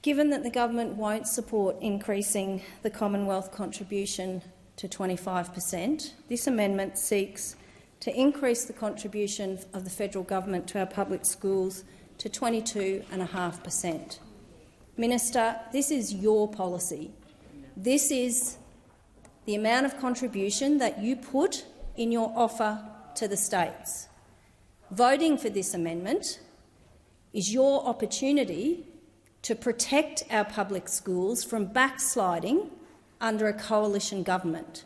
Given that the government won't support increasing the Commonwealth contribution to 25%, this amendment seeks to increase the contribution of the federal government to our public schools to 22.5%. Minister, this is your policy. This is the amount of contribution that you put in your offer to the states. Voting for this amendment is your opportunity to protect our public schools from backsliding under a coalition government.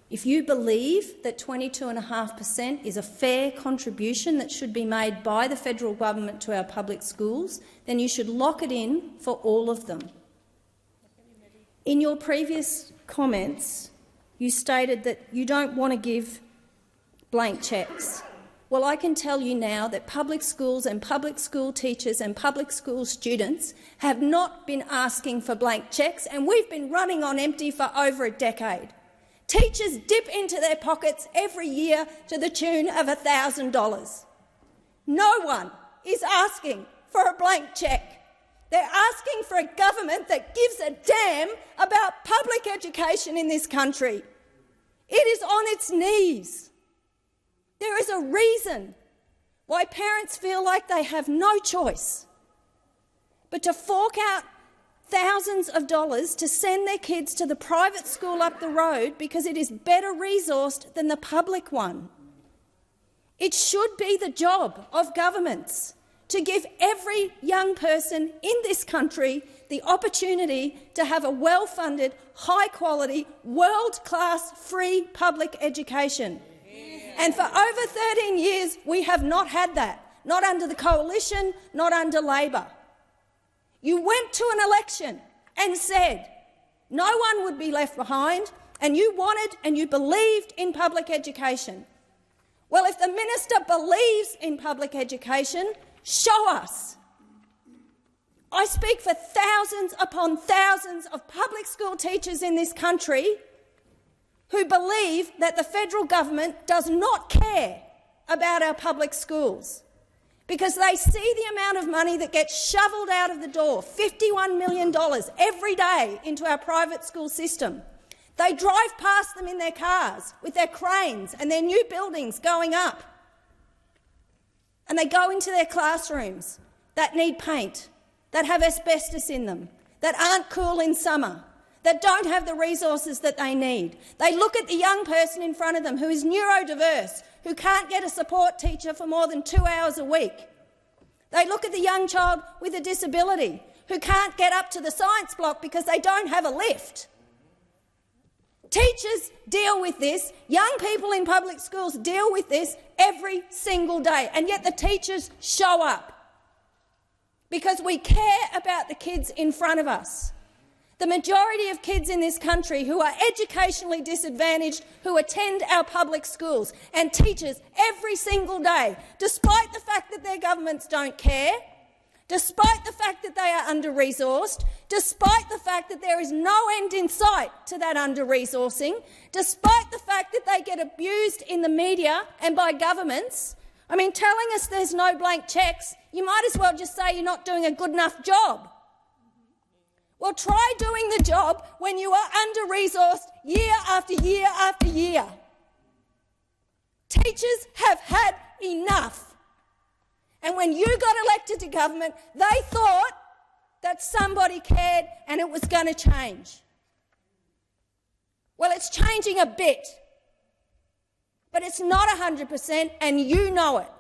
If you believe that 22.5% is a fair contribution that should be made by the federal government to our public schools, then you should lock it in for all of them. In your previous comments, you stated that you don't want to give blank cheques. Well, I can tell you now that public schools and public school teachers and public school students have not been asking for blank cheques, and we've been running on empty for over a decade. Teachers dip into their pockets every year to the tune of $1,000. No one is asking for a blank cheque. They're asking for a government that gives a damn about public education in this country. It is on its knees. There is a reason why parents feel like they have no choice but to fork out thousands of dollars to send their kids to the private school up the road because it is better resourced than the public one. It should be the job of governments to give every young person in this country the opportunity to have a well-funded, high-quality, world-class free public education. And for over 13 years, we have not had that, not under the Coalition, not under Labor. You went to an election and said no one would be left behind, and you wanted and you believed in public education. Well, if the minister believes in public education, show us. I speak for thousands upon thousands of public school teachers in this country who believe that the federal government does not care about our public schools because they see the amount of money that gets shovelled out of the door, $51 million every day into our private school system. They drive past them in their cars with their cranes and their new buildings going up. And they go into their classrooms that need paint, that have asbestos in them, that aren't cool in summer, that don't have the resources that they need. They look at the young person in front of them who is neurodiverse, who can't get a support teacher for more than 2 hours a week. They look at the young child with a disability who can't get up to the science block because they don't have a lift. Teachers deal with this, young people in public schools deal with this every single day, and yet the teachers show up because we care about the kids in front of us. The majority of kids in this country who are educationally disadvantaged who attend our public schools, and teachers every single day, despite the fact that their governments don't care, despite the fact that they are under-resourced, despite the fact that there is no end in sight to that under-resourcing, despite the fact that they get abused in the media and by governments. I mean, telling us there's no blank cheques, you might as well just say you're not doing a good enough job. Well, try doing the job when you are under-resourced year after year after year. Teachers have had enough. And when you got elected to government, they thought that somebody cared and it was going to change. Well, it's changing a bit, but it's not 100%, and you know it.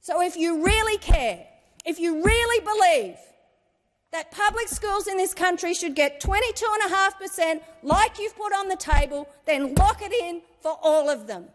So if you really care, if you really believe that public schools in this country should get 22.5% like you've put on the table, then lock it in for all of them.